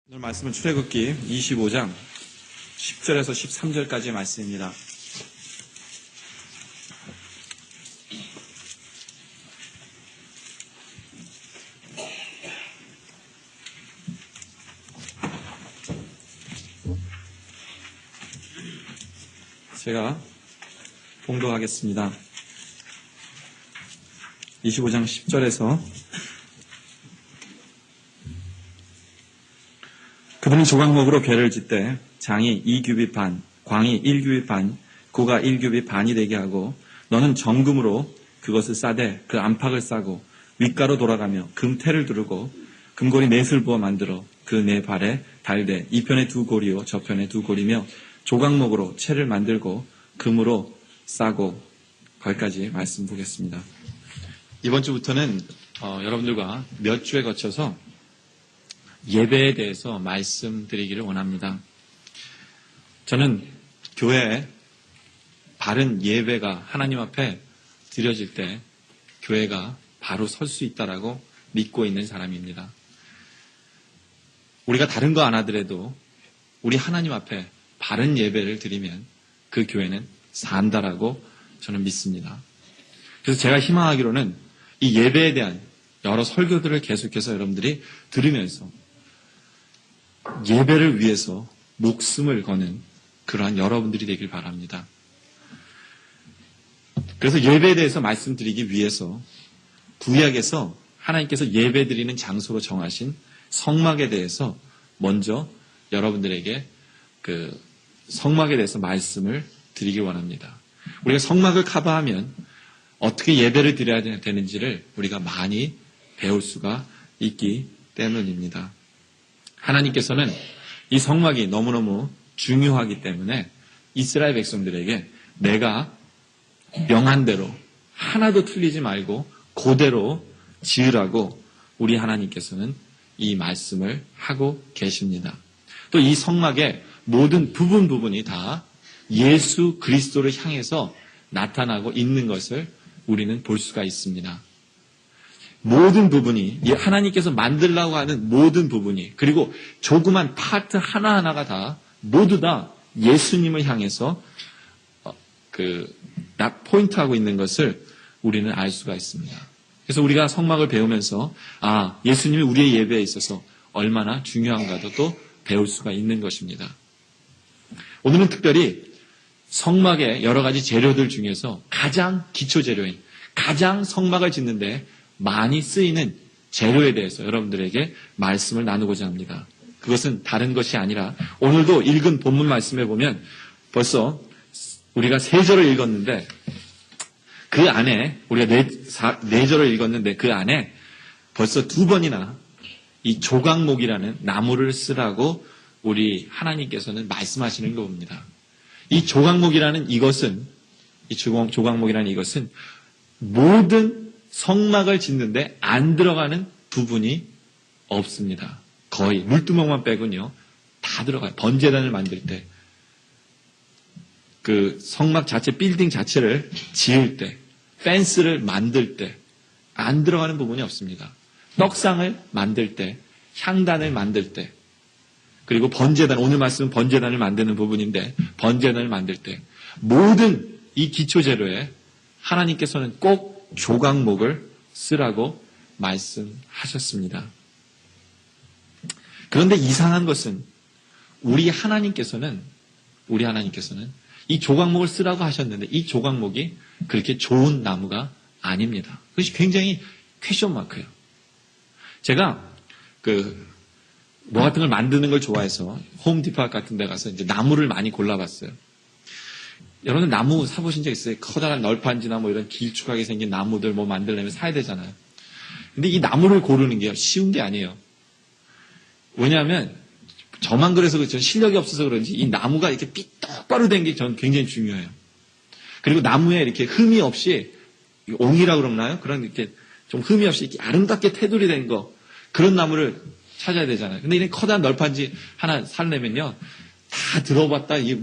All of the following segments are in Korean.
오늘 말씀은 출애굽기 25장 10절에서 13절까지의 말씀입니다. 제가 봉독하겠습니다. 25장 10절에서 그분이 조각목으로 궤를 짓되 장이 2규빗 반, 광이 1규빗 반, 고가 1규빗 반이 되게 하고 너는 정금으로 그것을 싸되 그 안팎을 싸고 윗가로 돌아가며 금태를 두르고 금고리 넷을 부어 만들어 그 네 발에 달되 이편에 두 고리요 저편에 두 고리며 조각목으로 채를 만들고 금으로 싸고 거기까지 말씀 보겠습니다. 이번 주부터는 여러분들과 몇 주에 거쳐서 예배에 대해서 말씀드리기를 원합니다. 저는 교회에 바른 예배가 하나님 앞에 드려질 때 교회가 바로 설 수 있다라고 믿고 있는 사람입니다. 우리가 다른 거 안 하더라도 우리 하나님 앞에 바른 예배를 드리면 그 교회는 산다라고 저는 믿습니다. 그래서 제가 희망하기로는 이 예배에 대한 여러 설교들을 계속해서 여러분들이 들으면서 예배를 위해서 목숨을 거는 그러한 여러분들이 되길 바랍니다. 그래서 예배에 대해서 말씀드리기 위해서 구약에서 하나님께서 예배드리는 장소로 정하신 성막에 대해서 먼저 여러분들에게 그 성막에 대해서 말씀을 드리길 원합니다. 우리가 성막을 커버하면 어떻게 예배를 드려야 되는지를 우리가 많이 배울 수가 있기 때문입니다. 하나님께서는 이 성막이 너무너무 중요하기 때문에 이스라엘 백성들에게 내가 명한 대로 하나도 틀리지 말고 그대로 지으라고 우리 하나님께서는 이 말씀을 하고 계십니다. 또 이 성막의 모든 부분이 다 예수 그리스도를 향해서 나타나고 있는 것을 우리는 볼 수가 있습니다. 모든 부분이 하나님께서 만들려고 하는 모든 부분이 그리고 조그만 파트 하나하나가 다 모두 다 예수님을 향해서 포인트하고 있는 것을 우리는 알 수가 있습니다. 그래서 우리가 성막을 배우면서 예수님이 우리의 예배에 있어서 얼마나 중요한가도 또 배울 수가 있는 것입니다. 오늘은 특별히 성막의 여러 가지 재료들 중에서 가장 기초 재료인 가장 성막을 짓는데 많이 쓰이는 재료에 대해서 여러분들에게 말씀을 나누고자 합니다. 그것은 다른 것이 아니라 오늘도 읽은 본문 말씀에 보면 벌써 우리가 3절을 읽었는데 그 안에 우리가 4절을 읽었는데 그 안에 벌써 2번이나 이 조각목이라는 나무를 쓰라고 우리 하나님께서는 말씀하시는 겁니다. 이 조각목이라는 이것은 모든 성막을 짓는데 안 들어가는 부분이 없습니다. 거의 물두멍만 빼군요. 다 들어가요. 번제단을 만들 때, 그 성막 자체, 빌딩 자체를 지을 때, 펜스를 만들 때 안 들어가는 부분이 없습니다. 떡상을 만들 때, 향단을 만들 때, 그리고 번제단, 오늘 말씀은 번제단을 만드는 부분인데 번제단을 만들 때 모든 이 기초 재료에 하나님께서는 꼭 조각목을 쓰라고 말씀하셨습니다. 그런데 이상한 것은 우리 하나님께서는 이 조각목을 쓰라고 하셨는데 이 조각목이 그렇게 좋은 나무가 아닙니다. 그것이 굉장히 퀘션 마크예요. 제가 뭐 같은 걸 만드는 걸 좋아해서 홈디파 같은 데 가서 이제 나무를 많이 골라봤어요. 여러분 나무 사보신 적 있어요? 커다란 널판지나 뭐 이런 길쭉하게 생긴 나무들 뭐 만들려면 사야 되잖아요. 근데 이 나무를 고르는 게 쉬운 게 아니에요. 왜냐하면 저만 그래서 전 실력이 없어서 그런지 이 나무가 이렇게 똑바로 된 게 저는 굉장히 중요해요. 그리고 나무에 이렇게 흠이 없이 옹이라고 그러나요? 그런 이렇게 좀 흠이 없이 이렇게 아름답게 테두리 된 거 그런 나무를 찾아야 되잖아요. 근데 이런 커다란 널판지 하나 살려면요 다 들어봤다 이게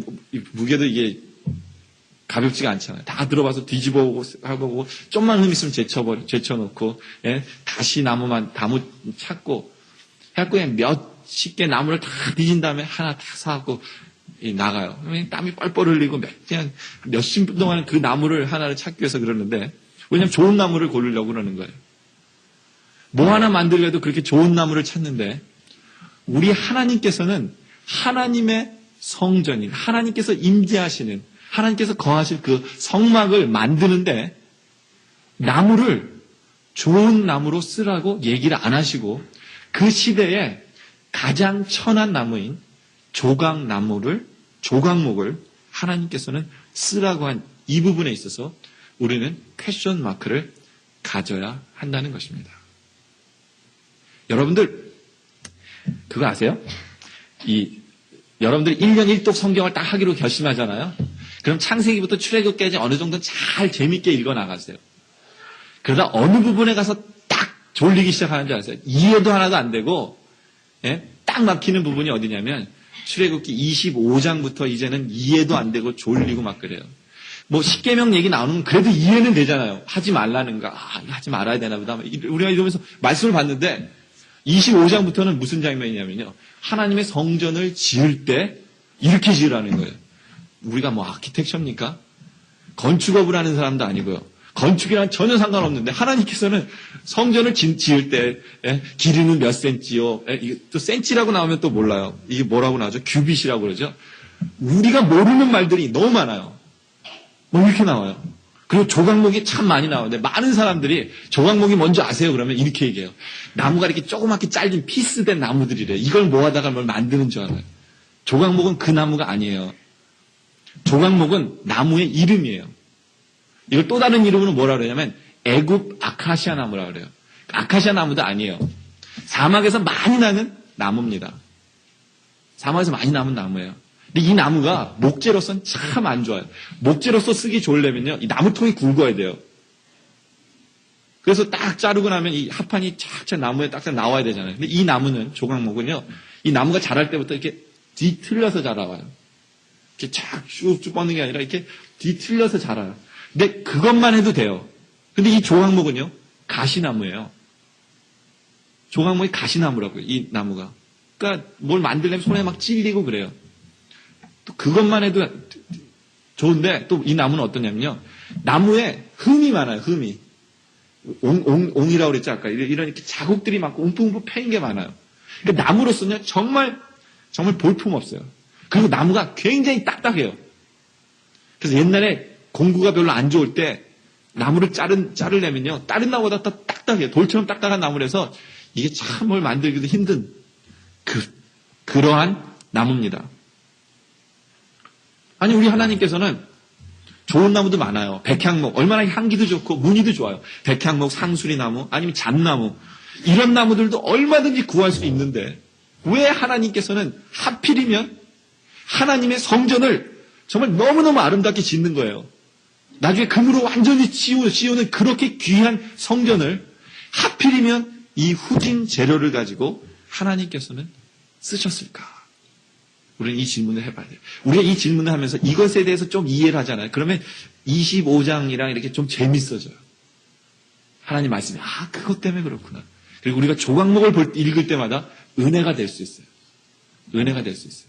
무게도 이게 가볍지가 않잖아요. 다 들어봐서 뒤집어보고 하고 좀만 흠 있으면 제쳐놓고 다시 나무 찾고 해갖고 그냥 몇 쉽게 나무를 다 뒤진 다음에 하나 다 사갖고 나가요. 땀이 뻘뻘 흘리고 그냥 몇십 분 동안 그 나무를 하나를 찾기 위해서 그러는데, 왜냐면 좋은 나무를 고르려고 그러는 거예요. 뭐 하나 만들려도 그렇게 좋은 나무를 찾는데, 우리 하나님께서는 하나님의 성전인, 하나님께서 임재하시는, 하나님께서 거하실 그 성막을 만드는데 나무를 좋은 나무로 쓰라고 얘기를 안 하시고, 그 시대에 가장 천한 나무인 조각목을 하나님께서는 쓰라고 한 이 부분에 있어서 우리는 퀘스천 마크를 가져야 한다는 것입니다. 여러분들 그거 아세요? 여러분들이 1년 1독 성경을 딱 하기로 결심하잖아요. 그럼 창세기부터 출애굽까지 어느 정도 잘 재밌게 읽어나가세요. 그러다 어느 부분에 가서 딱 졸리기 시작하는 줄 아세요? 이해도 하나도 안 되고, 딱 막히는 부분이 어디냐면 출애굽기 25장부터 이제는 이해도 안 되고 졸리고 막 그래요. 뭐 십계명 얘기 나오는 그래도 이해는 되잖아요. 하지 말라는가, 하지 말아야 되나 보다. 우리가 이러면서 말씀을 봤는데 25장부터는 무슨 장면이냐면요, 하나님의 성전을 지을 때 이렇게 지으라는 거예요. 우리가 뭐 아키텍처입니까? 건축업을 하는 사람도 아니고요. 건축이랑 전혀 상관없는데 하나님께서는 성전을 지을 때 길이는 몇 센치요. 이게 또 센치라고 나오면 또 몰라요. 이게 뭐라고 나오죠? 규빗이라고 그러죠. 우리가 모르는 말들이 너무 많아요. 뭐 이렇게 나와요. 그리고 조각목이 참 많이 나오는데 많은 사람들이 조각목이 뭔지 아세요? 그러면 이렇게 얘기해요. 나무가 이렇게 조그맣게 잘린 피스된 나무들이래요. 이걸 모아다가 뭘 만드는 줄 알아요. 조각목은 그 나무가 아니에요. 조각목은 나무의 이름이에요. 이걸 또 다른 이름으로 뭐라 그러냐면 애굽 아카시아 나무라 그래요. 아카시아 나무도 아니에요. 사막에서 많이 나는 나무입니다. 사막에서 많이 나는 나무예요. 근데 이 나무가 목재로서는 참 안 좋아요. 목재로서 쓰기 좋으려면요, 이 나무통이 굵어야 돼요. 그래서 딱 자르고 나면 이 합판이 착착 나무에 딱 나와야 되잖아요. 근데 이 나무는, 조각목은요, 이 나무가 자랄 때부터 이렇게 뒤틀려서 자라와요. 이렇게 착 쭉쭉 뻗는 게 아니라 이렇게 뒤틀려서 자라요. 근데 그것만 해도 돼요. 근데 이 조각목은요, 가시나무예요. 조각목이 가시나무라고요, 이 나무가. 그러니까 뭘 만들려면 손에 막 찔리고 그래요. 또 그것만 해도 좋은데, 또 이 나무는 어떠냐면요, 나무에 흠이 많아요, 흠이. 옹이라고 그랬죠, 아까. 이런 이렇게 자국들이 많고 움푹움푹 패인 게 많아요. 그러니까 나무로서는 정말 볼품 없어요. 그리고 나무가 굉장히 딱딱해요. 그래서 옛날에 공구가 별로 안 좋을 때 나무를 자르려면요, 다른 나무보다 더 딱딱해요. 돌처럼 딱딱한 나무라서 이게 참 뭘 만들기도 힘든 그러한 나무입니다. 아니, 우리 하나님께서는 좋은 나무도 많아요. 백향목, 얼마나 향기도 좋고 무늬도 좋아요. 백향목, 상수리나무, 아니면 잣나무, 이런 나무들도 얼마든지 구할 수 있는데 왜 하나님께서는 하필이면 하나님의 성전을 정말 너무너무 아름답게 짓는 거예요. 나중에 금으로 완전히 씌우는 그렇게 귀한 성전을 하필이면 이 후진 재료를 가지고 하나님께서는 쓰셨을까? 우리는 이 질문을 해봐야 돼요. 우리가 이 질문을 하면서 이것에 대해서 좀 이해를 하잖아요. 그러면 25장이랑 이렇게 좀 재밌어져요. 하나님 말씀이, 그것 때문에 그렇구나. 그리고 우리가 조각목을 읽을 때마다 은혜가 될 수 있어요. 은혜가 될 수 있어요.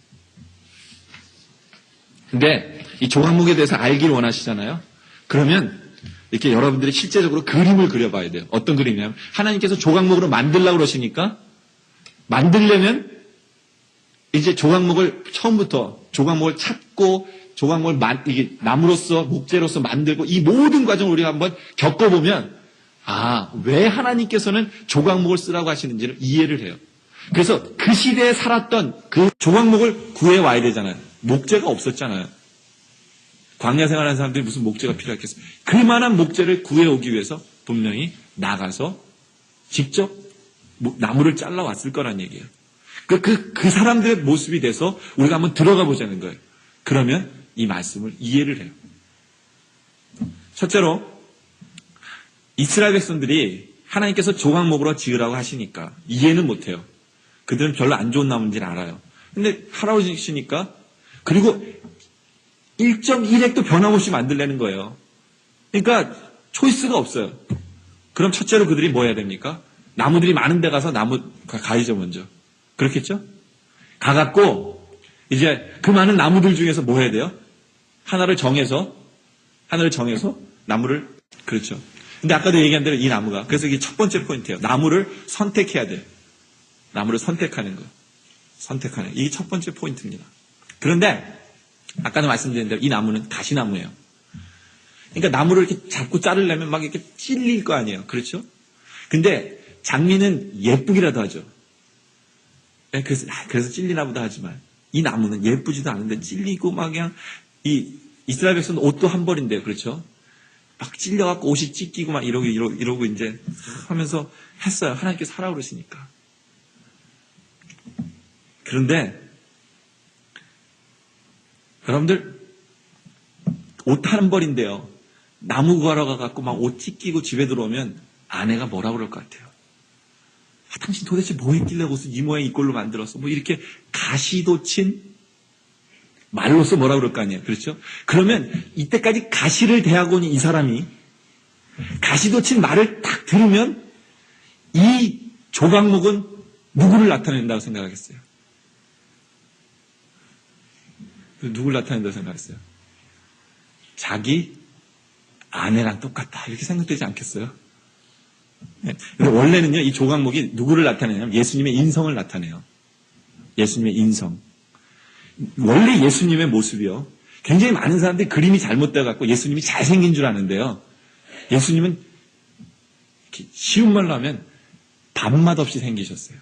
근데 이 조각목에 대해서 알기를 원하시잖아요. 그러면 이렇게 여러분들이 실제적으로 그림을 그려봐야 돼요. 어떤 그림이냐면, 하나님께서 조각목으로 만들려고 그러시니까 만들려면 이제 조각목을 처음부터 조각목을 찾고 조각목을 이게 나무로서 목재로서 만들고 이 모든 과정을 우리가 한번 겪어보면 왜 하나님께서는 조각목을 쓰라고 하시는지를 이해를 해요. 그래서 그 시대에 살았던 그 조각목을 구해와야 되잖아요. 목재가 없었잖아요. 광야 생활하는 사람들이 무슨 목재가 필요했겠어요. 그만한 목재를 구해오기 위해서 분명히 나가서 직접 나무를 잘라왔을 거란 얘기예요. 그 사람들의 모습이 돼서 우리가 한번 들어가 보자는 거예요. 그러면 이 말씀을 이해를 해요. 첫째로, 이스라엘 백성들이 하나님께서 조각목으로 지으라고 하시니까 이해는 못해요. 그들은 별로 안 좋은 나무인지는 알아요. 근데 하라고 하시니까, 그리고 1.1획도 변함없이 만들려는 거예요. 그러니까 초이스가 없어요. 그럼 첫째로 그들이 뭐 해야 됩니까? 나무들이 많은 데 가서 나무 가야죠, 먼저. 그렇겠죠? 가갖고 이제 그 많은 나무들 중에서 뭐 해야 돼요? 하나를 정해서 나무를, 그렇죠. 근데 아까도 얘기한 대로 이 나무가, 그래서 이게 첫 번째 포인트예요. 나무를 선택해야 돼요. 나무를 선택하는 거. 이게 첫 번째 포인트입니다. 그런데 아까도 말씀드린 대로 이 나무는 가시나무예요. 그러니까 나무를 이렇게 자꾸 자르려면 막 이렇게 찔릴 거 아니에요. 그렇죠? 근데 장미는 예쁘기라도 하죠. 그래서 찔리나 보다 하지만 이 나무는 예쁘지도 않은데 찔리고 막 그냥 이 이스라엘 백성은 옷도 한 벌인데요. 그렇죠? 막 찔려갖고 옷이 찢기고 막 이러고 이제 하면서 했어요. 하나님께서 하라고 그러시니까. 그런데 여러분들 옷 한 벌인데요. 나무 구하러 가갖고 막 옷 찢기고 집에 들어오면 아내가 뭐라 그럴 것 같아요? 당신 도대체 뭐 했길래 옷을 이 모양 이 꼴로 만들었어? 뭐 이렇게 가시도 친 말로써 뭐라 그럴 거 아니에요. 그렇죠? 그러면 이때까지 가시를 대하고 있는 이 사람이 가시도 친 말을 딱 들으면 이 조각목은 누구를 나타낸다고 생각하겠어요? 누구를 나타낸다고 생각했어요? 자기 아내랑 똑같다. 이렇게 생각되지 않겠어요? 네. 근데 원래는요, 이 조각목이 누구를 나타내냐면 예수님의 인성을 나타내요. 예수님의 인성. 원래 예수님의 모습이요. 굉장히 많은 사람들이 그림이 잘못되어갖고 예수님이 잘생긴 줄 아는데요. 예수님은 쉬운 말로 하면 밥맛 없이 생기셨어요.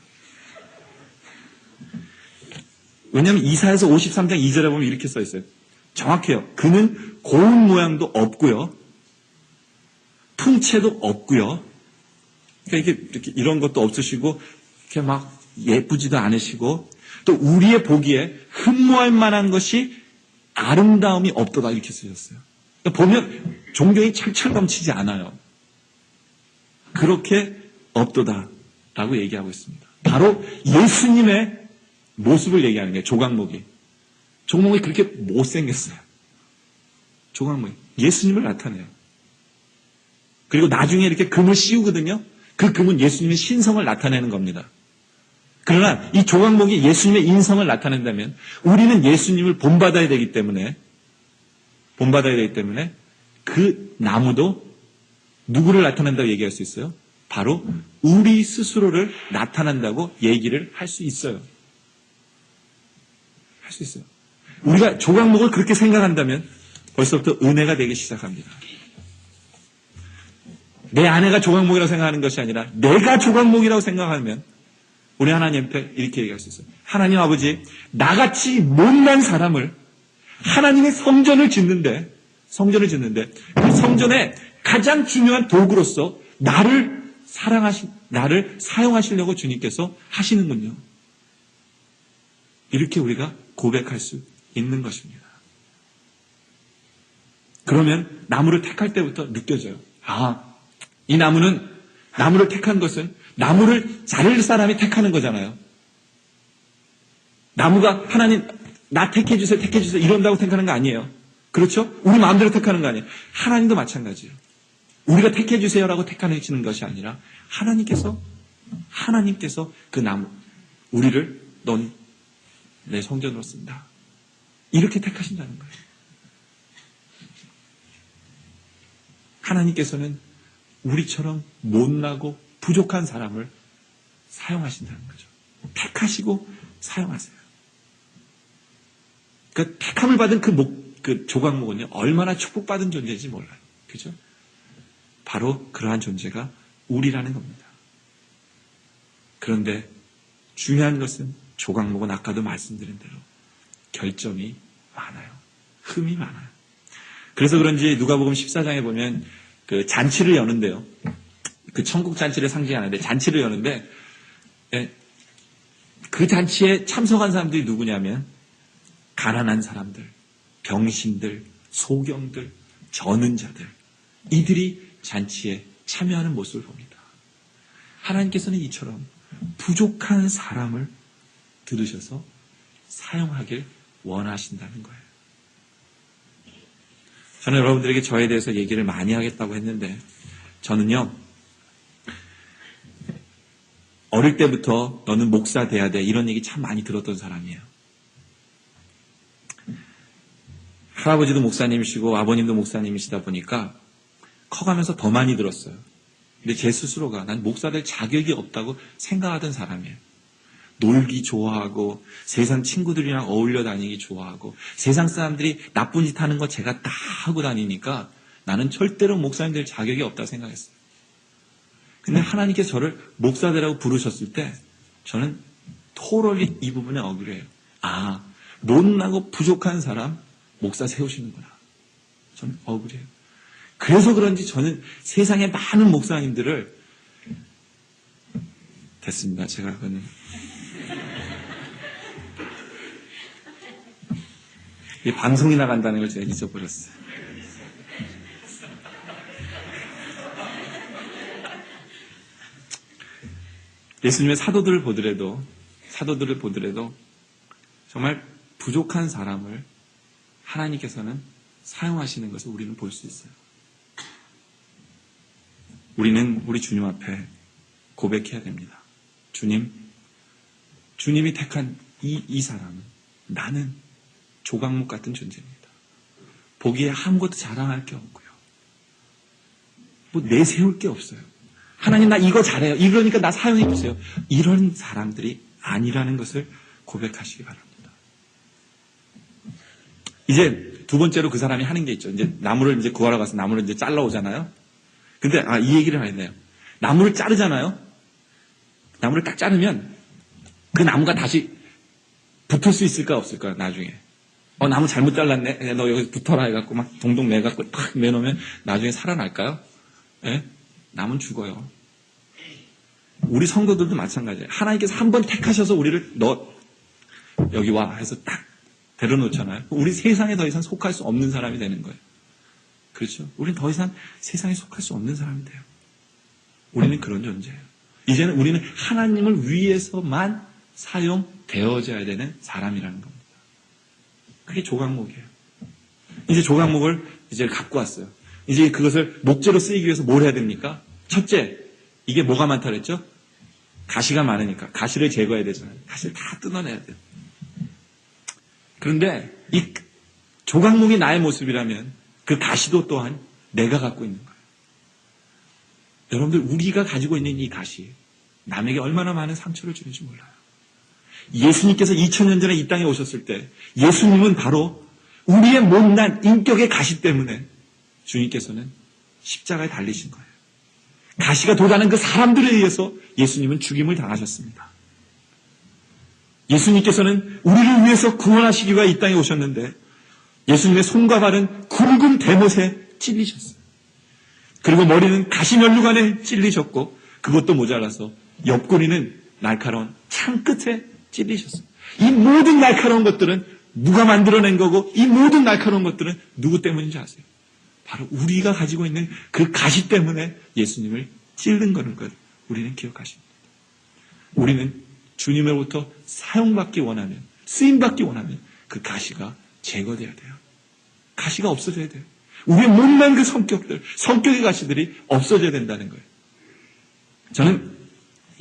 왜냐하면 이사야서 53장 2절에 보면 이렇게 써 있어요. 정확해요. 그는 고운 모양도 없고요. 풍채도 없고요. 그러니까 이렇게 이런 것도 없으시고 이렇게 막 예쁘지도 않으시고 또 우리의 보기에 흠모할 만한 것이 아름다움이 없도다 이렇게 쓰셨어요. 그러니까 보면 존경이 철철 넘치지 않아요. 그렇게 없도다라고 얘기하고 있습니다. 바로 예수님의 모습을 얘기하는 거예요. 조각목이 그렇게 못생겼어요. 조각목이 예수님을 나타내요. 그리고 나중에 이렇게 금을 씌우거든요. 그 금은 예수님의 신성을 나타내는 겁니다. 그러나 이 조각목이 예수님의 인성을 나타낸다면 우리는 예수님을 본받아야 되기 때문에 그 나무도 누구를 나타낸다고 얘기할 수 있어요? 바로 우리 스스로를 나타낸다고 얘기를 할 수 있어요. 할 수 있어요. 우리가 조각목을 그렇게 생각한다면 벌써부터 은혜가 되기 시작합니다. 내 아내가 조각목이라고 생각하는 것이 아니라 내가 조각목이라고 생각하면 우리 하나님 앞에 이렇게 얘기할 수 있어요. 하나님 아버지, 나같이 못난 사람을 하나님의 성전을 짓는데 그 성전의 가장 중요한 도구로서 나를 사용하시려고 주님께서 하시는군요. 이렇게 우리가 고백할 수 있는 것입니다. 그러면 나무를 택할 때부터 느껴져요. 이 나무를 택한 것은 나무를 자를 사람이 택하는 거잖아요. 나무가 하나님 나 택해주세요 이런다고 택하는 거 아니에요. 그렇죠? 우리 마음대로 택하는 거 아니에요. 하나님도 마찬가지예요. 우리가 택해주세요라고 택하시는 것이 아니라 하나님께서 그 나무 우리를 넌 내 성전으로 쓴다. 이렇게 택하신다는 거예요. 하나님께서는 우리처럼 못나고 부족한 사람을 사용하신다는 거죠. 택하시고 사용하세요. 그 택함을 받은 그 조각목은요, 얼마나 축복받은 존재인지 몰라요. 그죠? 바로 그러한 존재가 우리라는 겁니다. 그런데 중요한 것은 조각목은 아까도 말씀드린 대로 결점이 많아요. 흠이 많아요. 그래서 그런지 누가복음 14장에 보면 그 잔치를 여는데요. 그 천국 잔치를 상징하는데 잔치를 여는데 그 잔치에 참석한 사람들이 누구냐면 가난한 사람들, 병신들, 소경들, 저는 자들 이들이 잔치에 참여하는 모습을 봅니다. 하나님께서는 이처럼 부족한 사람을 들으셔서 사용하길 원하신다는 거예요. 저는 여러분들에게 저에 대해서 얘기를 많이 하겠다고 했는데 저는요 어릴 때부터 너는 목사 돼야 돼. 이런 얘기 참 많이 들었던 사람이에요. 할아버지도 목사님이시고 아버님도 목사님이시다 보니까 커가면서 더 많이 들었어요. 근데 제 스스로가 난 목사 될 자격이 없다고 생각하던 사람이에요. 놀기 좋아하고 세상 친구들이랑 어울려 다니기 좋아하고 세상 사람들이 나쁜 짓 하는 거 제가 다 하고 다니니까 나는 절대로 목사님 될 자격이 없다고 생각했어요. 근데 하나님께서 저를 목사 되라고 부르셨을 때 저는 토럴리 이 부분에 억울해요. 아, 못나고 부족한 사람 목사 세우시는구나. 저는 억울해요. 그래서 그런지 저는 세상의 많은 목사님들을 됐습니다. 제가 그거는 이 방송이 나간다는 걸 제가 잊어버렸어요. 예수님의 사도들을 보더라도 정말 부족한 사람을 하나님께서는 사용하시는 것을 우리는 볼 수 있어요. 우리는 우리 주님 앞에 고백해야 됩니다. 주님이 택한 이 사람은 나는 조각목 같은 존재입니다. 보기에 아무것도 자랑할 게 없고요. 뭐 내세울 게 없어요. 하나님 나 이거 잘해요. 이러니까 나 사용해 주세요. 이런 사람들이 아니라는 것을 고백하시기 바랍니다. 이제 두 번째로 그 사람이 하는 게 있죠. 이제 나무를 이제 구하러 가서 나무를 이제 잘라 오잖아요. 근데 이 얘기를 해야 돼요. 나무를 자르잖아요. 나무를 딱 자르면 그 나무가 다시 붙을 수 있을까 없을까요? 나중에. 나무 잘못 잘랐네. 너 여기 붙어라 해갖고 막 동동 매갖고 탁 매놓으면 나중에 살아날까요? 예? 남은 죽어요. 우리 성도들도 마찬가지예요. 하나님께서 한 번 택하셔서 우리를 너 여기 와 해서 딱 데려놓잖아요. 우리 세상에 더 이상 속할 수 없는 사람이 되는 거예요. 그렇죠? 우리는 더 이상 세상에 속할 수 없는 사람이 돼요. 우리는 그런 존재예요. 이제는 우리는 하나님을 위해서만 사용되어져야 되는 사람이라는 겁니다. 그게 조각목이에요. 이제 조각목을 이제 갖고 왔어요. 이제 그것을 목재로 쓰이기 위해서 뭘 해야 됩니까? 첫째, 이게 뭐가 많다 그랬죠? 가시가 많으니까 가시를 제거해야 되잖아요. 가시를 다 뜯어내야 돼요. 그런데 이 조각목이 나의 모습이라면 그 가시도 또한 내가 갖고 있는 거예요. 여러분들 우리가 가지고 있는 이 가시 남에게 얼마나 많은 상처를 주는지 몰라요. 예수님께서 2000년 전에 이 땅에 오셨을 때 예수님은 바로 우리의 못난 인격의 가시 때문에 주님께서는 십자가에 달리신 거예요. 가시가 돋아난 그 사람들에 의해서 예수님은 죽임을 당하셨습니다. 예수님께서는 우리를 위해서 구원하시기 위해 이 땅에 오셨는데 예수님의 손과 발은 굵은 대못에 찔리셨어요. 그리고 머리는 가시면류관에 찔리셨고 그것도 모자라서 옆구리는 날카로운 창 끝에 찔리셨어요. 이 모든 날카로운 것들은 누가 만들어낸 거고 이 모든 날카로운 것들은 누구 때문인지 아세요? 바로 우리가 가지고 있는 그 가시 때문에 예수님을 찔른 거는 것 우리는 기억하십니다. 우리는 주님으로부터 사용받기 원하면 쓰임받기 원하면 그 가시가 제거돼야 돼요. 가시가 없어져야 돼요. 우리의 못난 그 성격의 가시들이 없어져야 된다는 거예요. 저는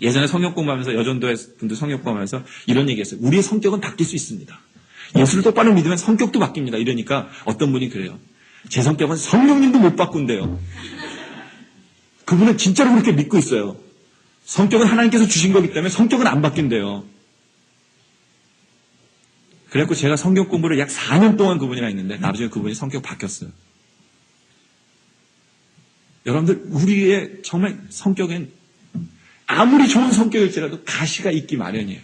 예전에 성경 공부하면서 여전도의 분들 성경 공부하면서 이런 얘기했어요. 우리의 성격은 바뀔 수 있습니다. 예수를 똑바로 믿으면 성격도 바뀝니다. 이러니까 어떤 분이 그래요. 제 성격은 성령님도 못 바꾼대요. 그분은 진짜로 그렇게 믿고 있어요. 성격은 하나님께서 주신 거기 때문에 성격은 안 바뀐대요. 그래갖고 제가 성경 공부를 약 4년 동안 그분이랑 했는데 나중에 그분이 성격 바뀌었어요. 여러분들 우리의 정말 성격엔 아무리 좋은 성격일지라도 가시가 있기 마련이에요.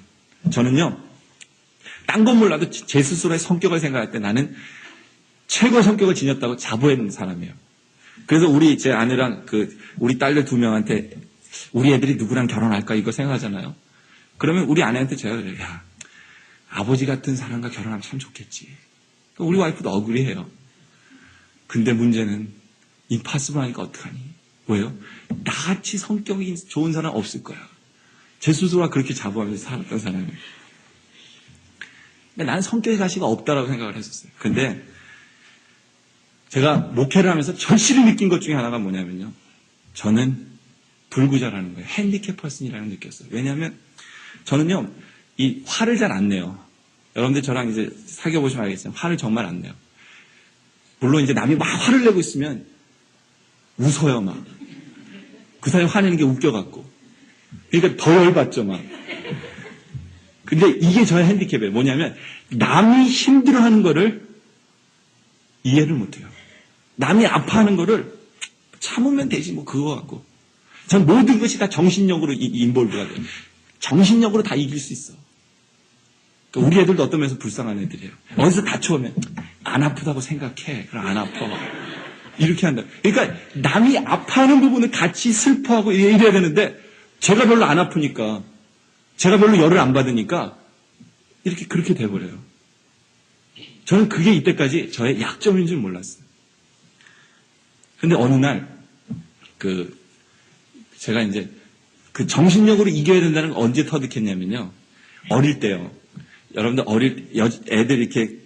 저는요. 딴 건 몰라도 제 스스로의 성격을 생각할 때 나는 최고의 성격을 지녔다고 자부하는 사람이에요. 그래서 제 아내랑 우리 딸들 2명한테 우리 애들이 누구랑 결혼할까 이거 생각하잖아요. 그러면 우리 아내한테 제가 그래요. 야, 아버지 같은 사람과 결혼하면 참 좋겠지. 우리 와이프도 억울해해요. 근데 문제는 임파서블 하니까 어떡하니? 왜요? 나같이 성격이 좋은 사람 없을 거야. 제 스스로가 그렇게 자부하면서 살았던 사람이에요. 근데 나는 성격의 가시가 없다라고 생각을 했었어요. 근데 제가 목회를 하면서 절실히 느낀 것 중에 하나가 뭐냐면요. 저는 불구자라는 거예요. 핸디캡 퍼슨이라는 걸 느꼈어요. 왜냐하면 저는요, 이 화를 잘 안 내요. 여러분들 저랑 이제 사귀어 보시면 알겠지만 화를 정말 안 내요. 물론 이제 남이 막 화를 내고 있으면 웃어요, 막. 그 사람이 화내는 게 웃겨갖고. 그러니까 더 열받죠, 막. 근데 이게 저의 핸디캡이에요. 뭐냐면 남이 힘들어하는 거를 이해를 못해요. 남이 아파하는 거를 참으면 되지 뭐 그거 갖고. 전 모든 것이 다 정신력으로 인볼브가 돼요. 정신력으로 다 이길 수 있어. 그러니까 우리 애들도 어떤 면에서 불쌍한 애들이에요. 어디서 다쳐오면 안 아프다고 생각해. 그럼 안 아파. 이렇게 한다. 그러니까 남이 아파하는 부분을 같이 슬퍼하고 이래야 되는데 제가 별로 안 아프니까 제가 별로 열을 안 받으니까 이렇게 그렇게 돼버려요. 저는 그게 이때까지 저의 약점인 줄 몰랐어요. 근데 어느 날 제가 이제 그 정신력으로 이겨야 된다는 걸 언제 터득했냐면요. 어릴 때요. 여러분들 애들 이렇게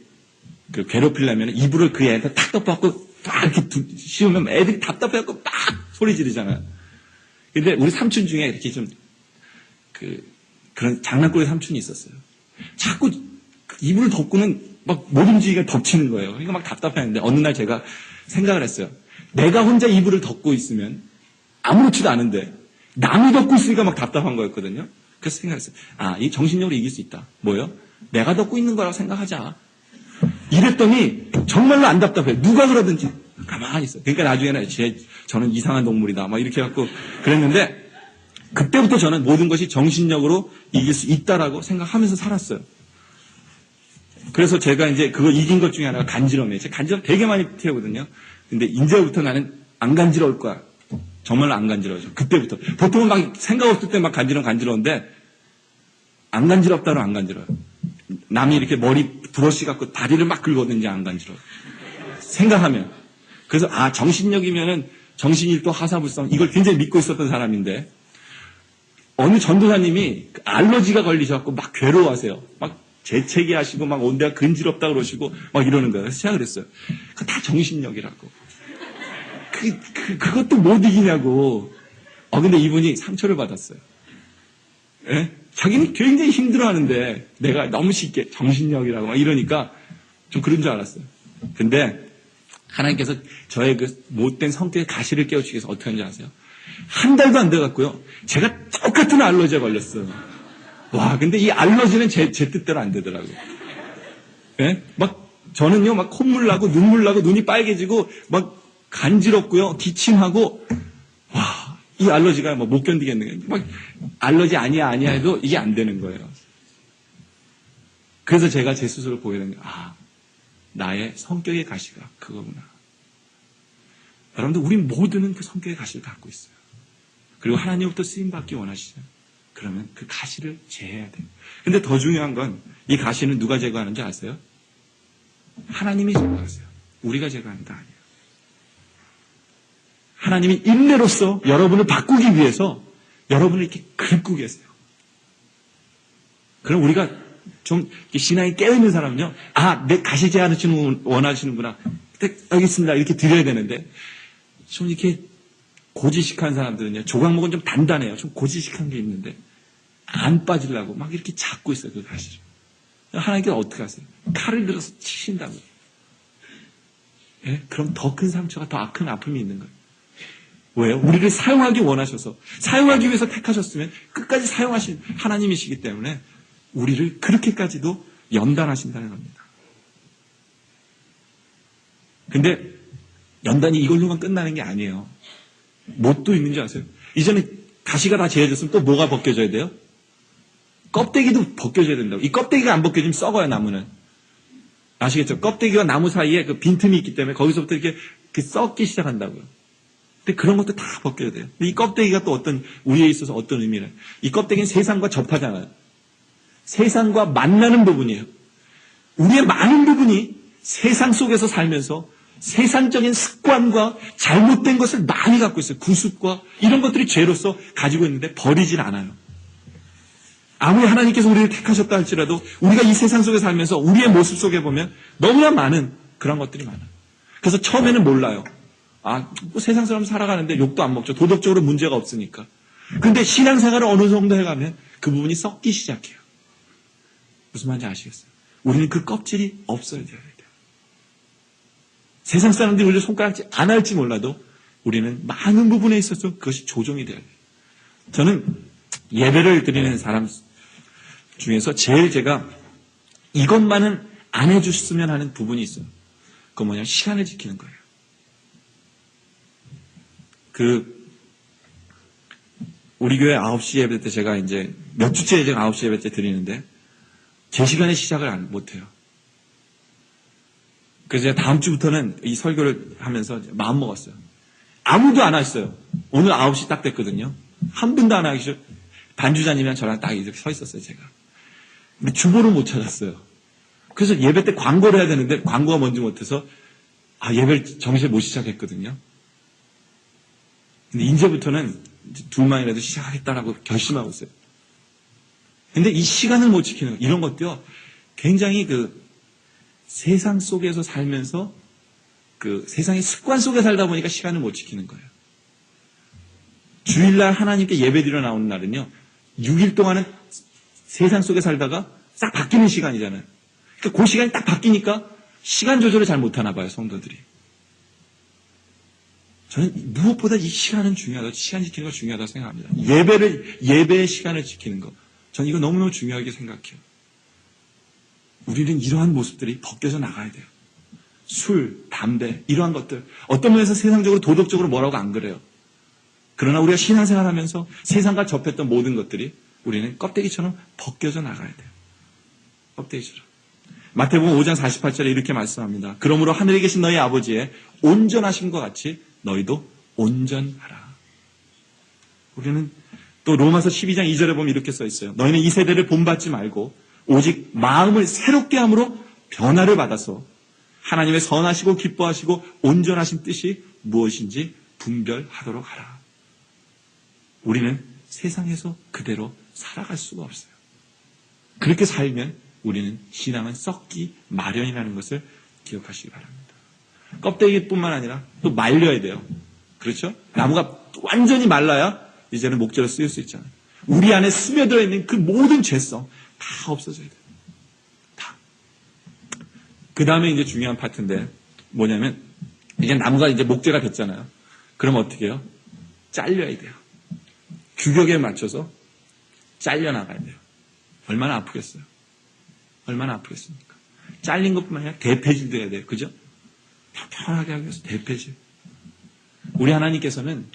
괴롭히려면 이불을 그 애한테 탁 덮어갖고 막 이렇게 씌우면 애들이 답답해갖고 막 소리 지르잖아요. 근데 우리 삼촌 중에 이렇게 좀 그런 장난꾸러기 삼촌이 있었어요. 자꾸 이불을 덮고는 막 못 움직이게 덮치는 거예요. 그러니까 막 답답했는데 어느 날 제가 생각을 했어요. 내가 혼자 이불을 덮고 있으면 아무렇지도 않은데 남이 덮고 있으니까 막 답답한 거였거든요. 그래서 생각했어요. 아, 이 정신력으로 이길 수 있다. 뭐요? 내가 덮고 있는 거라고 생각하자. 이랬더니 정말로 안 답답해요. 누가 그러든지 가만히 있어요. 그러니까 나중에는 저는 이상한 동물이다. 막 이렇게 해갖고 그랬는데 그때부터 저는 모든 것이 정신력으로 이길 수 있다라고 생각하면서 살았어요. 그래서 제가 이제 그거 이긴 것 중에 하나가 간지럼이에요. 제가 간지럼 되게 많이 태우거든요. 근데 이제부터 나는 안 간지러울 거야. 정말로 안 간지러워져. 그때부터. 보통은 막 생각 없을 때 막 간지러운데 안 간지럽다로 안 간지러워요. 남이 이렇게 머리 브러쉬 갖고 다리를 막 긁어든지 안 간지러워요. 생각하면. 그래서 정신력이면은 정신일도 하사불성 이걸 굉장히 믿고 있었던 사람인데 어느 전도사님이 알러지가 걸리셔갖고 막 괴로워하세요. 막 재채기 하시고 막 온데가 근지럽다 그러시고 막 이러는 거예요. 그래서 제가 그랬어요. 그거 다 정신력이라고. 그것도 못 이기냐고. 근데 이분이 상처를 받았어요. 예? 자기는 굉장히 힘들어하는데 내가 너무 쉽게 정신력이라고 막 이러니까 좀 그런 줄 알았어요. 근데 하나님께서 저의 그 못된 성격의 가시를 깨우치기 위해서 어떻게 하는지 아세요? 한 달도 안 돼갖고요. 제가 똑같은 알러지에 걸렸어요. 와, 근데 이 알러지는 제 뜻대로 안 되더라고요. 예? 저는요, 막 콧물 나고 눈물 나고 눈이 빨개지고 막 간지럽고요, 기침하고, 와, 이 알러지가 못 견디겠는 거예요. 막 알러지 아니야 해도 이게 안 되는 거예요. 그래서 제가 제 스스로 보게 된 거예요. 나의 성격의 가시가 그거구나. 여러분들, 우리 모두는 그 성격의 가시를 갖고 있어요. 그리고 하나님부터 쓰임받기 원하시죠. 그러면 그 가시를 제해야 돼요. 근데 더 중요한 건 이 가시는 누가 제거하는지 아세요? 하나님이 제거하세요. 우리가 제거하는 게 아니에요. 하나님이 인내로서 여러분을 바꾸기 위해서 여러분을 이렇게 긁고 계세요. 그럼 우리가 좀 신앙이 깨어있는 사람은요, 내 가시 제하시는 원하시는구나. 여기 있습니다. 이렇게 드려야 되는데, 좀 이렇게 고지식한 사람들은요, 조각목은 좀 단단해요. 좀 고지식한 게 있는데, 안 빠지려고 막 이렇게 잡고 있어요, 그 가시를. 하나님께서 어떻게 하세요? 칼을 들어서 치신다고요. 예? 그럼 더 큰 상처가 더 큰 아픔이 있는 거예요. 왜요? 우리를 사용하기 원하셔서, 사용하기 위해서 택하셨으면 끝까지 사용하신 하나님이시기 때문에 우리를 그렇게까지도 연단하신다는 겁니다. 근데 연단이 이걸로만 끝나는 게 아니에요. 뭣도 있는지 아세요? 이전에 가시가 다 제해졌으면 또 뭐가 벗겨져야 돼요? 껍데기도 벗겨져야 된다고. 이 껍데기가 안 벗겨지면 썩어요, 나무는. 아시겠죠? 껍데기와 나무 사이에 그 빈틈이 있기 때문에 거기서부터 이렇게 썩기 시작한다고요. 근데 그런 것도 다 벗겨야 돼요. 근데 이 껍데기가 또 우리에 있어서 어떤 의미를. 이 껍데기는 세상과 접하잖아요. 세상과 만나는 부분이에요. 우리의 많은 부분이 세상 속에서 살면서 세상적인 습관과 잘못된 것을 많이 갖고 있어요. 구습과 이런 것들이 죄로서 가지고 있는데 버리질 않아요. 아무리 하나님께서 우리를 택하셨다 할지라도 우리가 이 세상 속에 살면서 우리의 모습 속에 보면 너무나 많은 그런 것들이 많아요. 그래서 처음에는 몰라요. 뭐 세상 사람 살아가는데 욕도 안 먹죠. 도덕적으로 문제가 없으니까. 근데 신앙생활을 어느 정도 해가면 그 부분이 썩기 시작해요. 무슨 말인지 아시겠어요? 우리는 그 껍질이 없어야 돼요. 세상 사람들이 우리를 손가락질 안 할지 몰라도 우리는 많은 부분에 있어서 그것이 조정이 돼야 돼요. 저는 예배를 드리는 사람 중에서 제일 제가 이것만은 안 해주셨으면 하는 부분이 있어요. 그건 뭐냐면 시간을 지키는 거예요. 우리 교회 9시 예배 때 제가 이제 몇 주째 제가 9시 예배 때 드리는데 제 시간에 시작을 못해요. 그래서 제가 다음 주부터는 이 설교를 하면서 마음 먹었어요. 아무도 안 하셨어요. 오늘 9시 딱 됐거든요. 한 분도 안 하시죠. 반주자님이랑 저랑 딱 이렇게 서 있었어요, 제가. 근데 주보를 못 찾았어요. 그래서 예배 때 광고를 해야 되는데 광고가 뭔지 못해서 예배를 정시에 못 시작했거든요. 근데 이제부터는 둘만이라도 시작하겠다라고 결심하고 있어요. 근데 이 시간을 못 지키는 이런 것도요, 굉장히 세상 속에서 살면서 세상의 습관 속에 살다 보니까 시간을 못 지키는 거예요. 주일날 하나님께 예배드려 나오는 날은요, 6일 동안은 세상 속에 살다가 싹 바뀌는 시간이잖아요. 그러니까 그 시간이 딱 바뀌니까 시간 조절을 잘 못하나 봐요, 성도들이. 저는 무엇보다 이 시간은 중요하다, 시간 지키는 거 중요하다고 생각합니다. 예배의 시간을 지키는 거. 저는 이거 너무너무 중요하게 생각해요. 우리는 이러한 모습들이 벗겨져 나가야 돼요. 술, 담배, 이러한 것들. 어떤 면에서 세상적으로 도덕적으로 뭐라고 안 그래요. 그러나 우리가 신앙생활 하면서 세상과 접했던 모든 것들이 우리는 껍데기처럼 벗겨져 나가야 돼요. 껍데기처럼. 마태복음 5장 48절에 이렇게 말씀합니다. 그러므로 하늘에 계신 너희 아버지의 온전하심과 같이 너희도 온전하라. 우리는 또 로마서 12장 2절에 보면 이렇게 써 있어요. 너희는 이 세대를 본받지 말고 오직 마음을 새롭게 함으로 변화를 받아서 하나님의 선하시고 기뻐하시고 온전하신 뜻이 무엇인지 분별하도록 하라. 우리는 세상에서 그대로 살아갈 수가 없어요. 그렇게 살면 우리는 신앙은 썩기 마련이라는 것을 기억하시기 바랍니다. 껍데기뿐만 아니라 또 말려야 돼요. 그렇죠? 나무가 완전히 말라야 이제는 목재로 쓰일 수 있잖아요. 우리 안에 스며들어 있는 그 모든 죄성 다 없어져야 돼요. 다. 그 다음에 이제 중요한 파트인데 뭐냐면 이제 나무가 이제 목재가 됐잖아요. 그럼 어떻게 해요? 잘려야 돼요. 규격에 맞춰서 잘려나가야 돼요. 얼마나 아프겠어요? 얼마나 아프겠습니까? 잘린 것뿐만 아니라 대패질도 해야 돼요. 그죠? 편하게 하기 위해서 대패질. 우리 하나님께서는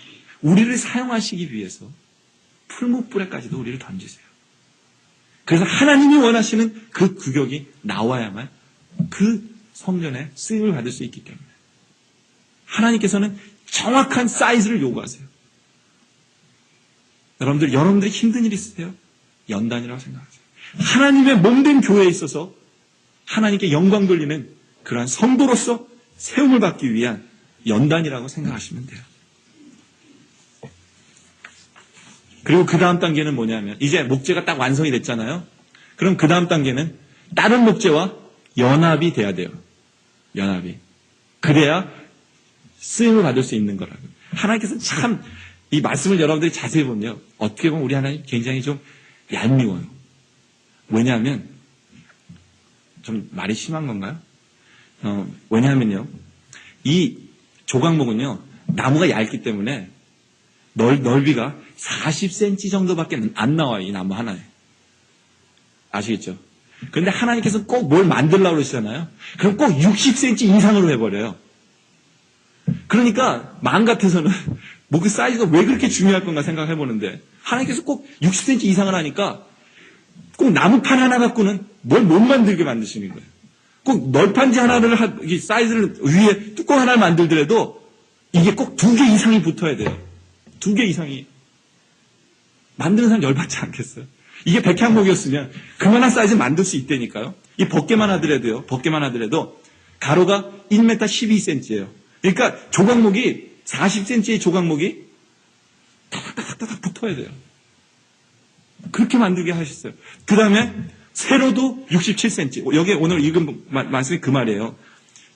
우리를 사용하시기 위해서 풀무불에까지도 우리를 던지세요. 그래서 하나님이 원하시는 그 규격이 나와야만 그 성전에 쓰임을 받을 수 있기 때문에 하나님께서는 정확한 사이즈를 요구하세요. 여러분들이 힘든 일 있으세요? 연단이라고 생각하세요. 하나님의 몸된 교회에 있어서 하나님께 영광 돌리는 그러한 성도로서 세움을 받기 위한 연단이라고 생각하시면 돼요. 그리고 그 다음 단계는 뭐냐면 이제 목재가 딱 완성이 됐잖아요. 그럼 그 다음 단계는 다른 목재와 연합이 돼야 돼요. 연합이. 그래야 쓰임을 받을 수 있는 거라고. 하나님께서 참 이 말씀을 여러분들이 자세히 보면요. 어떻게 보면 우리 하나님 굉장히 좀 얄미워요. 왜냐하면 좀 말이 심한 건가요? 왜냐하면요. 이 조각목은요. 나무가 얇기 때문에 넓이가 40cm 정도밖에 안 나와요. 이 나무 하나에. 아시겠죠? 그런데 하나님께서 꼭 뭘 만들려고 그러시잖아요. 그럼 꼭 60cm 이상으로 해버려요. 그러니까 마음 같아서는 뭐 그 사이즈가 왜 그렇게 중요할 건가 생각해보는데 하나님께서 꼭 60cm 이상을 하니까 꼭 나무판 하나 갖고는 뭘 못 만들게 만드시는 거예요. 꼭 널판지 하나를 이 사이즈를 위에 뚜껑 하나를 만들더라도 이게 꼭 2개 이상이 붙어야 돼요. 2개 이상이. 만드는 사람 열받지 않겠어요? 이게 백향목이었으면 그만한 사이즈 만들 수 있다니까요. 이 벗개만 하더라도요. 벗개만 하더라도 가로가 1m 12cm예요. 그러니까 조각목이 40cm의 조각목이 타닥타닥 붙어야 돼요. 그렇게 만들게 하셨어요. 그 다음에 세로도 67cm. 여기 오늘 읽은 말씀이 그 말이에요.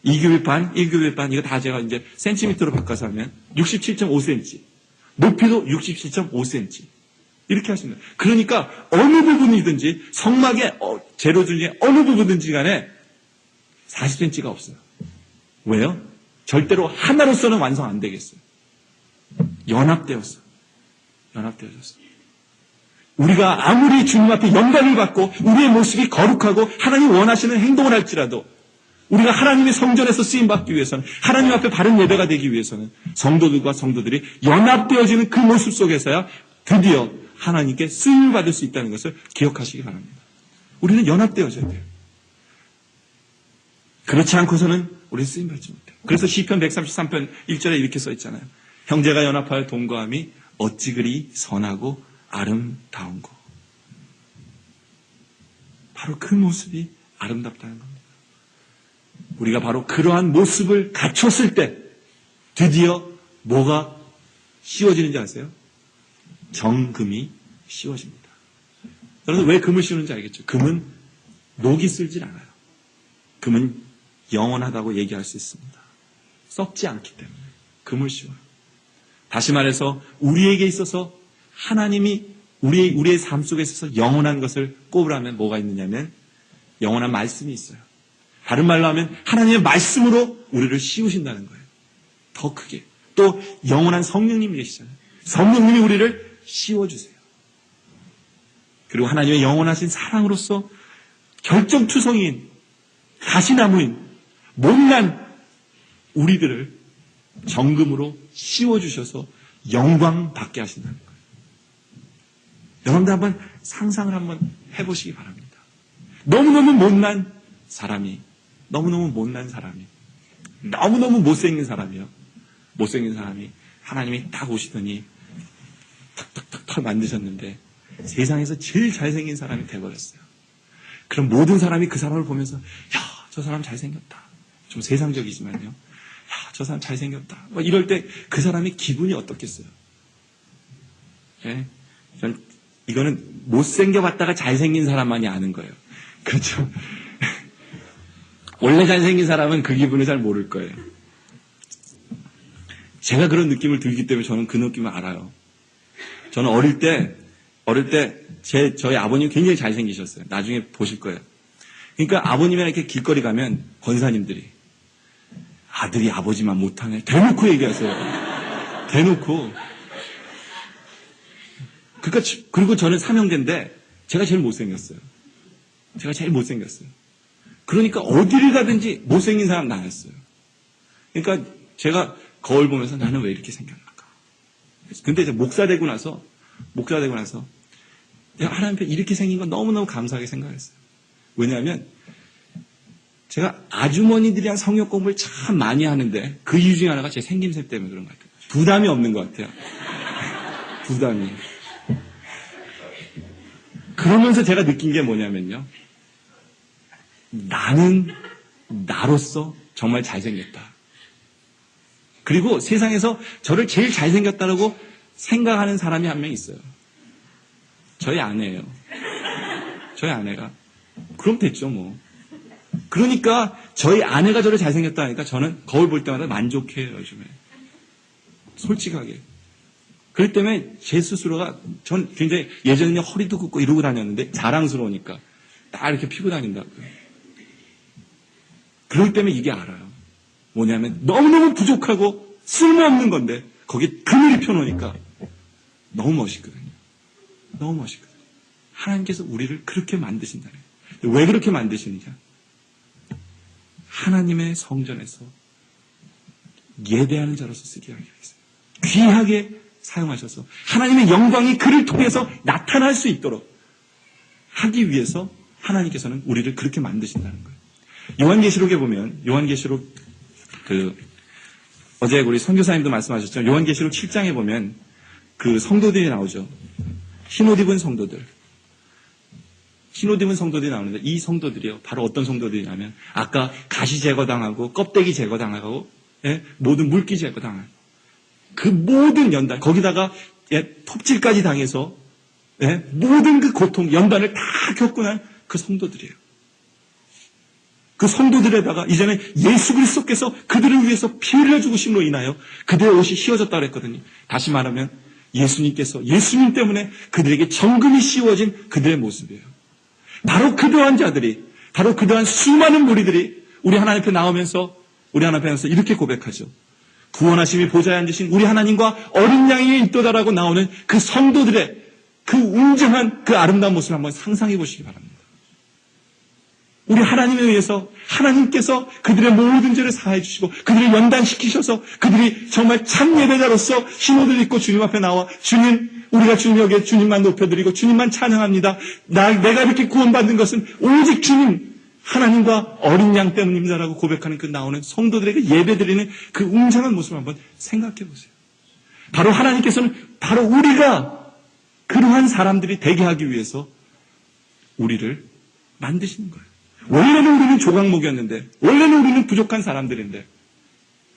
2규빗 반, 1규빗 반, 이거 다 제가 이제 센티미터로 바꿔서 하면 67.5cm. 높이도 67.5cm. 이렇게 하시면 돼요. 그러니까 어느 부분이든지 성막의 재료 중에 어느 부분이든지 간에 40cm가 없어요. 왜요? 절대로 하나로서는 완성 안 되겠어요. 연합되었어요. 연합되어졌어요. 우리가 아무리 주님 앞에 영광을 받고 우리의 모습이 거룩하고 하나님 원하시는 행동을 할지라도 우리가 하나님의 성전에서 쓰임받기 위해서는 하나님 앞에 바른 예배가 되기 위해서는 성도들과 성도들이 연합되어지는 그 모습 속에서야 드디어 하나님께 쓰임을 받을 수 있다는 것을 기억하시기 바랍니다. 우리는 연합되어져야 돼요. 그렇지 않고서는 우리는 쓰임받지 못해요. 그래서 시편 133편 1절에 이렇게 써 있잖아요. 형제가 연합하여 동거함이 어찌 그리 선하고 아름다운 거. 바로 그 모습이 아름답다는 겁니다. 우리가 바로 그러한 모습을 갖췄을 때 드디어 뭐가 씌워지는지 아세요? 정금이 씌워집니다. 여러분 왜 금을 씌우는지 알겠죠? 금은 녹이 쓸질 않아요. 금은 영원하다고 얘기할 수 있습니다. 썩지 않기 때문에 금을 씌워요. 다시 말해서 우리에게 있어서 하나님이 우리의 삶 속에 있어서 영원한 것을 꼽으라면 뭐가 있느냐면 영원한 말씀이 있어요. 다른 말로 하면 하나님의 말씀으로 우리를 씌우신다는 거예요. 더 크게. 또 영원한 성령님이 계시잖아요. 성령님이 우리를 씌워주세요. 그리고 하나님의 영원하신 사랑으로서 결정투성이인 가시나무인 못난 우리들을 정금으로 씌워주셔서 영광 받게 하신다는 거예요. 여러분들 한번 상상을 한번 해보시기 바랍니다. 너무너무 못난 사람이 너무너무 못생긴 사람이요. 못생긴 사람이 하나님이 딱 오시더니 탁 만드셨는데 세상에서 제일 잘생긴 사람이 돼버렸어요. 그럼 모든 사람이 그 사람을 보면서 야, 저 사람 잘생겼다. 좀 세상적이지만요. 야, 저 사람 잘생겼다. 이럴 때 그 사람이 기분이 어떻겠어요? 네? 이거는 못생겨봤다가 잘생긴 사람만이 아는 거예요. 그렇죠? 원래 잘생긴 사람은 그 기분을 잘 모를 거예요. 제가 그런 느낌을 들기 때문에 저는 그 느낌을 알아요. 저는 어릴 때 저희 아버님 굉장히 잘생기셨어요. 나중에 보실 거예요. 그러니까 아버님이랑 이렇게 길거리 가면 권사님들이 아들이 아버지만 못하네. 대놓고 얘기하세요. 대놓고. 그러니까 그리고 저는 삼형제인데 제가 제일 못생겼어요. 그러니까 어디를 가든지 못생긴 사람 나였어요. 그러니까 제가 거울 보면서 나는 왜 이렇게 생겼는가. 근데 이제 목사 되고 나서 내가 하나님 앞에 이렇게 생긴 건 너무너무 감사하게 생각했어요. 왜냐하면 제가 아주머니들이랑 성역 공부를 참 많이 하는데 그 이유 중에 하나가 제 생김새 때문에 그런 것 같아요. 부담이 없는 것 같아요. 부담이. 그러면서 제가 느낀 게 뭐냐면요. 나는 나로서 정말 잘생겼다. 그리고 세상에서 저를 제일 잘생겼다고 생각하는 사람이 한 명 있어요. 저희 아내예요. 저희 아내가. 그럼 됐죠 뭐. 그러니까 저희 아내가 저를 잘생겼다 하니까 저는 거울 볼 때마다 만족해요 요즘에. 솔직하게. 그렇기 때문에 제 스스로가 전 굉장히 예전에는 허리도 굽고 이러고 다녔는데 자랑스러우니까 딱 이렇게 피고 다닌다고요. 그렇기 때문에 이게 알아요. 뭐냐면 너무너무 부족하고 쓸모없는 건데 거기에 그늘이 펴놓으니까 너무 멋있거든요. 너무 멋있거든요. 하나님께서 우리를 그렇게 만드신다는 거예요. 왜 그렇게 만드시느냐? 하나님의 성전에서 예배하는 자로서 쓰게 하기 위해서 귀하게 사용하셔서 하나님의 영광이 그를 통해서 나타날 수 있도록 하기 위해서 하나님께서는 우리를 그렇게 만드신다는 거예요. 요한계시록에 보면 요한계시록 어제 우리 선교사님도 말씀하셨죠. 요한계시록 7장에 보면 그 성도들이 나오죠. 흰옷 입은 성도들이 나오는데 이 성도들이요. 바로 어떤 성도들이냐면 아까 가시 제거당하고 껍데기 제거당하고 모든 물기 제거당하고 그 모든 연단 거기다가 톱질까지 당해서 모든 그 고통 연단을 다 겪고 난 그 성도들이에요. 그 성도들에다가 이제는 예수 그리스도께서 그들을 위해서 피 흘려 죽으심으로 인하여 그들의 옷이 휘어졌다고 그랬거든요. 다시 말하면 예수님 때문에 그들에게 정금이 씌워진 그들의 모습이에요. 바로 그러한 자들이, 바로 그러한 수많은 무리들이 우리 하나님 앞에 나오면서 이렇게 고백하죠. 구원하심이 보좌에 앉으신 우리 하나님과 어린 양이 있도다라고 나오는 그 성도들의 그 웅장한 그 아름다운 모습을 한번 상상해 보시기 바랍니다. 우리 하나님에 의해서 하나님께서 그들의 모든 죄를 사해 주시고 그들을 연단시키셔서 그들이 정말 참 예배자로서 흰옷을 입고 주님 앞에 나와 주님, 우리가 주님 여기에 주님만 높여드리고 주님만 찬양합니다. 내가 이렇게 구원받는 것은 오직 주님 하나님과 어린 양 때문입니다라고 고백하는 그 나오는 성도들에게 예배드리는 그 웅장한 모습을 한번 생각해 보세요. 바로 하나님께서는 바로 우리가 그러한 사람들이 되게 하기 위해서 우리를 만드시는 거예요. 원래는 우리는 조각목이었는데, 원래는 우리는 부족한 사람들인데,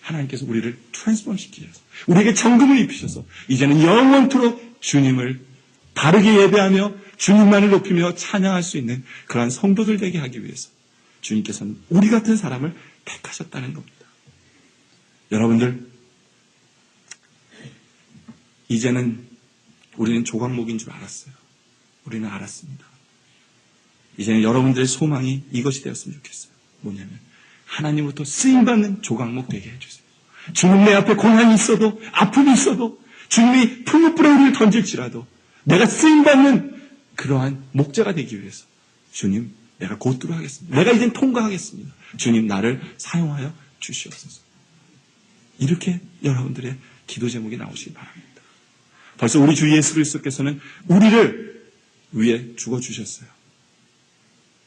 하나님께서 우리를 트랜스폼 시키셔서, 우리에게 정금을 입히셔서, 이제는 영원토록 주님을 바르게 예배하며, 주님만을 높이며 찬양할 수 있는 그러한 성도들 되게 하기 위해서, 주님께서는 우리 같은 사람을 택하셨다는 겁니다. 여러분들, 이제는 우리는 조각목인 줄 알았어요. 우리는 알았습니다. 이제는 여러분들의 소망이 이것이 되었으면 좋겠어요. 뭐냐면 하나님부터 쓰임받는 조각목 되게 해주세요. 주님 내 앞에 고난이 있어도 아픔이 있어도 주님이 풀무불에 우리를 던질지라도 내가 쓰임받는 그러한 목자가 되기 위해서 주님 내가 곧들어 하겠습니다. 내가 이젠 통과하겠습니다. 주님 나를 사용하여 주시옵소서. 이렇게 여러분들의 기도 제목이 나오시기 바랍니다. 벌써 우리 주 예수 그리스도께서는 우리를 위해 죽어주셨어요.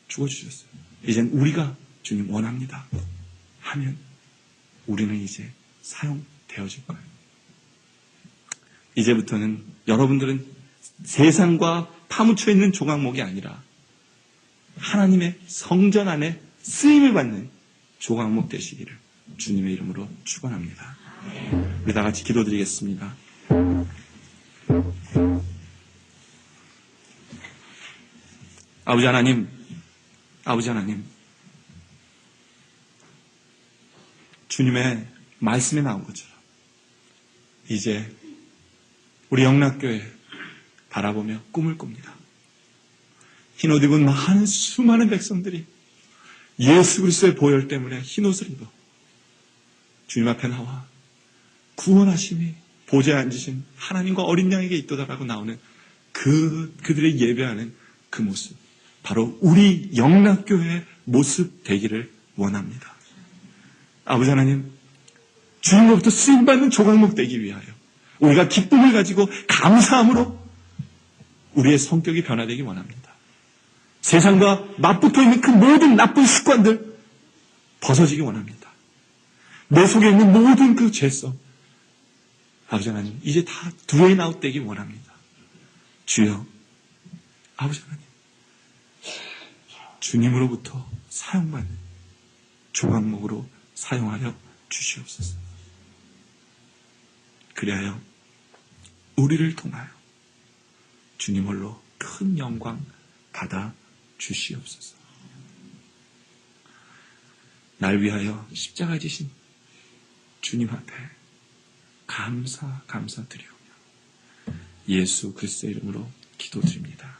죽어주셨어요. 이젠 우리가 주님 원합니다 하면 우리는 이제 사용되어질 거예요. 이제부터는 여러분들은 세상과 파묻혀 있는 조각목이 아니라 하나님의 성전 안에 쓰임을 받는 조각목 되시기를 주님의 이름으로 축원합니다. 우리 다 같이 기도드리겠습니다. 아버지 하나님, 주님의 말씀에 나온 것처럼 이제 우리 영락교회 바라보며 꿈을 꿉니다. 흰옷 입은 많은 수많은 백성들이 예수 그리스도의 보혈 때문에 흰옷을 입어 주님 앞에 나와 구원하심이 보좌에 앉으신 하나님과 어린 양에게 있도다라고 나오는 그들의 예배하는 그 모습, 바로 우리 영락교회의 모습 되기를 원합니다. 아버지 하나님, 주님으로부터 쓰임받는 조각목 되기 위하여 우리가 기쁨을 가지고 감사함으로 우리의 성격이 변화되기 원합니다. 세상과 맞붙어 있는 그 모든 나쁜 습관들 벗어지기 원합니다. 내 속에 있는 모든 그 죄성, 아버지 하나님, 이제 다 드레인 아웃 되기 원합니다. 주여, 아버지 하나님, 주님으로부터 사용받는 조각목으로 사용하여 주시옵소서. 그리하여 우리를 통하여 주님 홀로 큰 영광 받아 주시옵소서. 날 위하여 십자가 지신 주님 앞에 감사드리오며 예수 그리스도의 이름으로 기도드립니다.